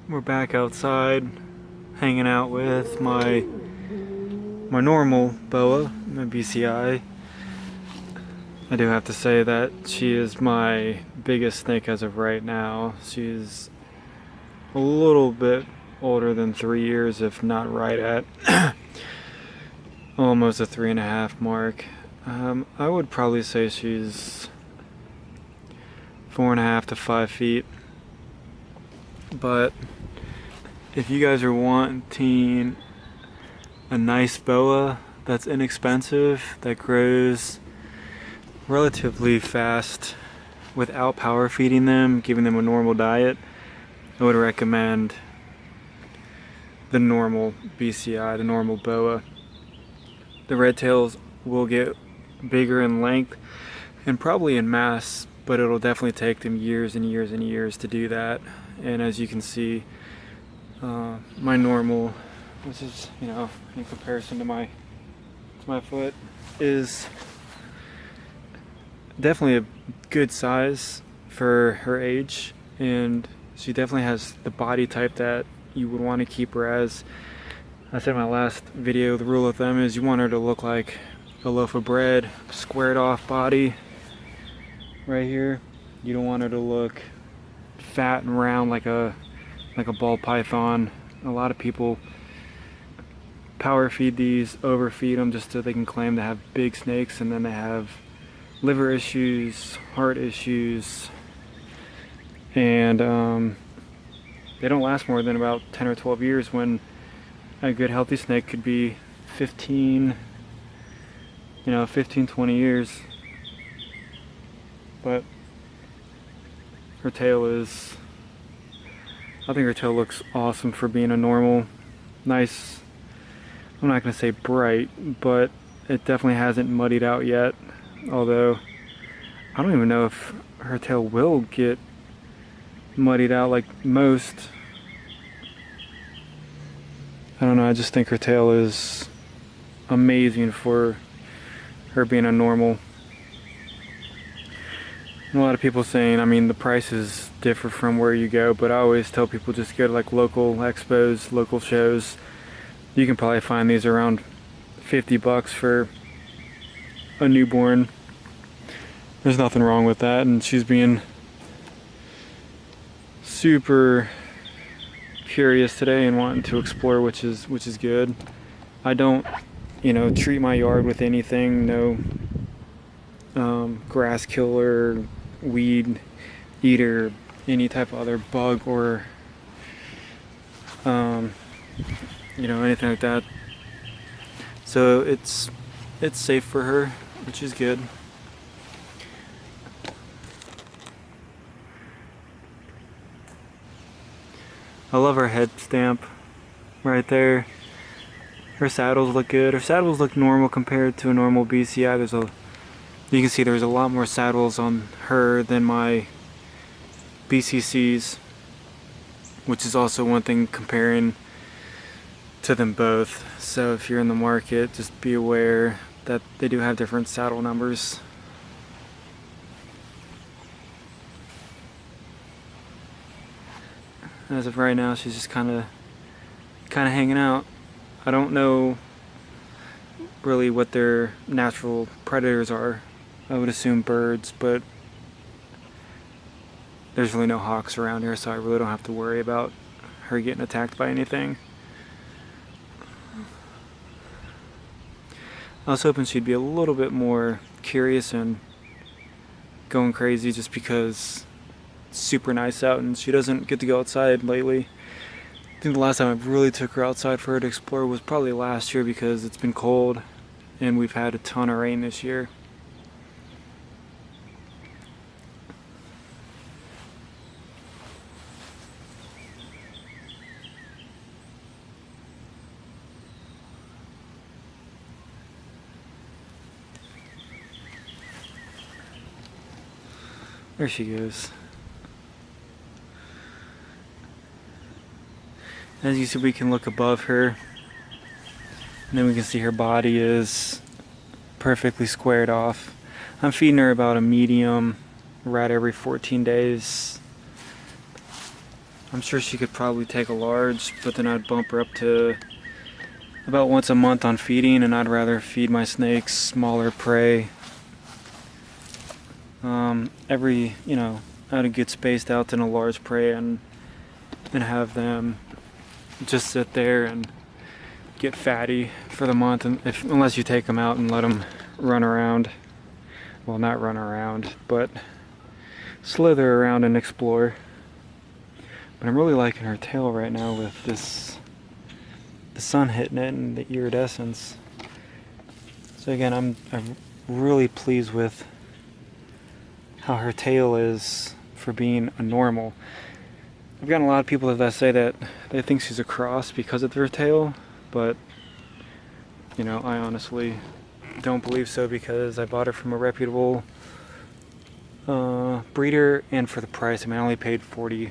We're back outside, hanging out with my normal boa, my BCI. I do have to say that she is my biggest snake as of right now. She's a little bit older than 3 years, if not right at almost a 3.5 mark. I would probably say she's 4.5 to 5 feet. But if you guys are wanting a nice boa that's inexpensive, that grows relatively fast without power feeding them, giving them a normal diet, I would recommend the normal BCI, the normal boa. The red tails will get bigger in length and probably in mass, but it'll definitely take them years and years and years to do that. And as you can see, my normal, which is, in comparison to my foot, is definitely a good size for her age, and she definitely has the body type that you would want to keep her as. I said in my last video, the rule of thumb is you want her to look like a loaf of bread, squared off body right here. You don't want her to look fat and round like a ball python. A lot of people power feed these, overfeed them just so they can claim to have big snakes, and then they have liver issues, heart issues, and they don't last more than about 10 or 12 years, when a good healthy snake could be 15, 20 years. But her tail is, I think her tail looks awesome for being a normal, nice, I'm not going to say bright, but it definitely hasn't muddied out yet. Although, I don't even know if her tail will get muddied out like most. I don't know, I just think her tail is amazing for her being a normal. And a lot of people saying, the prices differ from where you go, but I always tell people just go to like local expos, local shows. You can probably find these around $50 for a newborn. There's nothing wrong with that, and she's being super curious today and wanting to explore, which is good. I don't, treat my yard with anything, no grass killer, weed eater, any type of other bug or anything like that. So it's safe for her, which is good. I love her head stamp right there. Her saddles look good. Her saddles look normal compared to a normal BCI. You can see there's a lot more saddles on her than my BCCs, which is also one thing comparing to them both. So if you're in the market, just be aware that they do have different saddle numbers. As of right now, she's just kind of hanging out. I don't know really what their natural predators are. I would assume birds, but there's really no hawks around here, so I really don't have to worry about her getting attacked by anything. I was hoping she'd be a little bit more curious and going crazy, just because it's super nice out and she doesn't get to go outside lately. I think the last time I really took her outside for her to explore was probably last year, because it's been cold and we've had a ton of rain this year. There she goes. As you see, we can look above her, and then we can see her body is perfectly squared off. I'm feeding her about a medium right every 14 days. I'm sure she could probably take a large, but then I'd bump her up to about once a month on feeding, and I'd rather feed my snakes smaller prey. Every, at a good spaced out than a large prey, and have them just sit there and get fatty for the month, and unless you take them out and let them run around. Well, not run around, but slither around and explore. But I'm really liking her tail right now with the sun hitting it and the iridescence. So again, I'm really pleased with how her tail is for being a normal. I've gotten a lot of people that say that they think she's a cross because of her tail, but I honestly don't believe so, because I bought her from a reputable breeder, and for the price, I only paid $40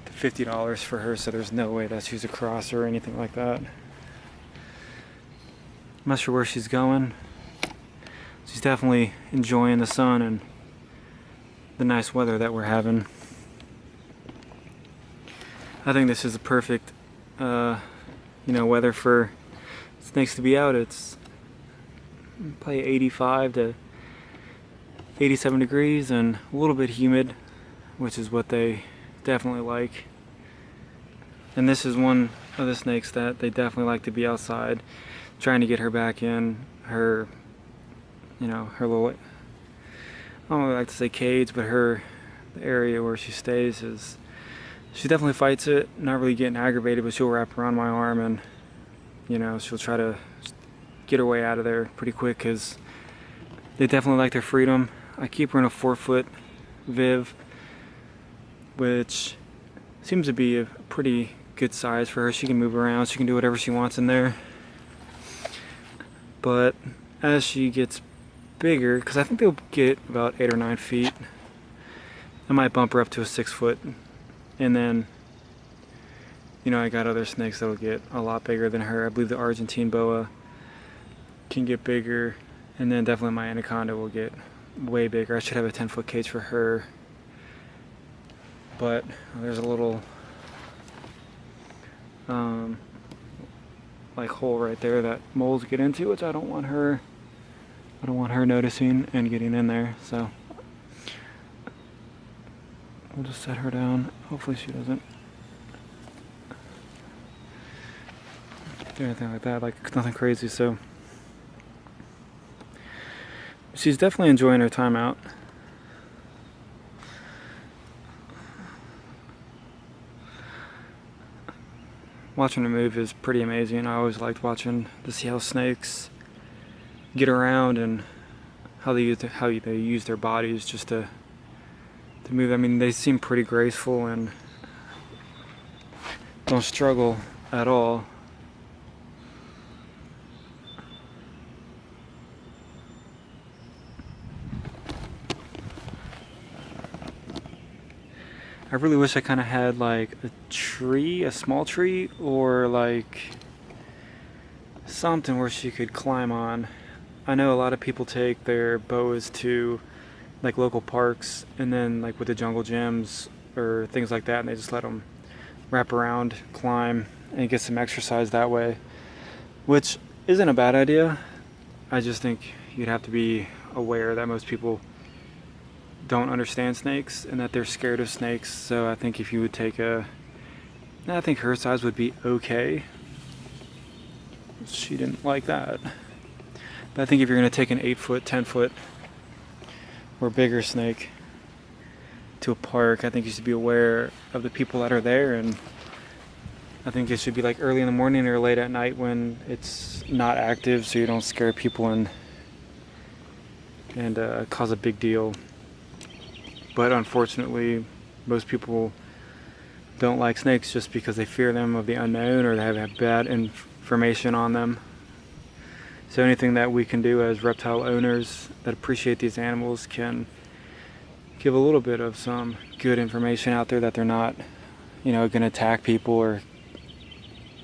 to $50 for her, so there's no way that she's a cross or anything like that. I'm not sure where she's going. She's definitely enjoying the sun and the nice weather that we're having. I think this is a perfect weather for snakes to be out. It's probably 85 to 87 degrees and a little bit humid, which is what they definitely like. And this is one of the snakes that they definitely like to be outside. Trying to get her back in her, her little, I don't really like to say cage, but the area where she stays is, she definitely fights it, not really getting aggravated, but she'll wrap around my arm and, she'll try to get her way out of there pretty quick, because they definitely like their freedom. I keep her in a 4-foot Viv, which seems to be a pretty good size for her. She can move around, she can do whatever she wants in there. But as she gets bigger, because I think they'll get about 8 or 9 feet, I might bump her up to a 6-foot. And then, I got other snakes that'll get a lot bigger than her. I believe the Argentine boa can get bigger, and then definitely my anaconda will get way bigger. I should have a 10-foot cage for her, but there's a little hole right there that moles get into, which I don't want her noticing and getting in there. So we'll just set her down. Hopefully she doesn't do anything like that, like nothing crazy. So she's definitely enjoying her time out. Watching her move is pretty amazing. I always liked watching to see how snakes get around and how they use their bodies just to move. I mean, they seem pretty graceful and don't struggle at all. I really wish I kind of had like a small tree, or like something where she could climb on. I know a lot of people take their boas to like local parks, and then like with the jungle gyms or things like that, and they just let them wrap around, climb, and get some exercise that way, which isn't a bad idea. I just think you'd have to be aware that most people don't understand snakes and that they're scared of snakes. So I think if you would take I think her size would be okay. She didn't like that. But I think if you're going to take an 8-foot, 10-foot or bigger snake to a park, I think you should be aware of the people that are there, and I think it should be like early in the morning or late at night when it's not active, so you don't scare people and cause a big deal. But unfortunately, most people don't like snakes just because they fear them of the unknown, or they have bad information on them. So anything that we can do as reptile owners that appreciate these animals can give a little bit of some good information out there, that they're not, going to attack people or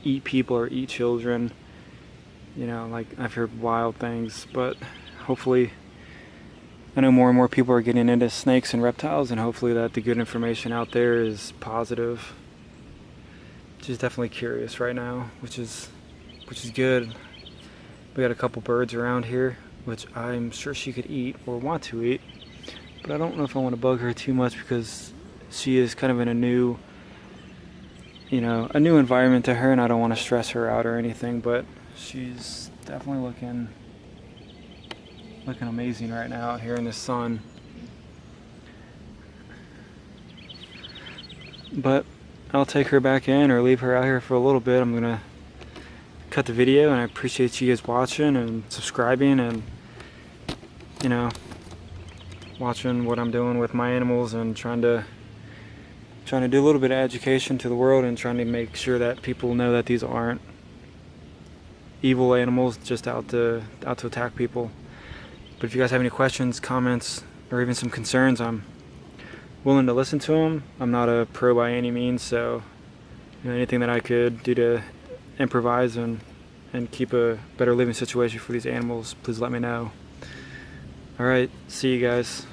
eat people or eat children. Like I've heard wild things, but hopefully I know more and more people are getting into snakes and reptiles, and hopefully that the good information out there is positive. She's definitely curious right now, which is good. We got a couple birds around here, which I'm sure she could eat or want to eat, but I don't know if I want to bug her too much because she is kind of in a new, a new environment to her, and I don't want to stress her out or anything, but she's definitely looking amazing right now out here in the sun. But I'll take her back in or leave her out here for a little bit. I'm gonna cut the video, and I appreciate you guys watching and subscribing and watching what I'm doing with my animals and trying to do a little bit of education to the world and trying to make sure that people know that these aren't evil animals just out to attack people. But if you guys have any questions, comments, or even some concerns, I'm willing to listen to them. I'm not a pro by any means, so anything that I could do to improvise and keep a better living situation for these animals, please let me know. Alright, see you guys.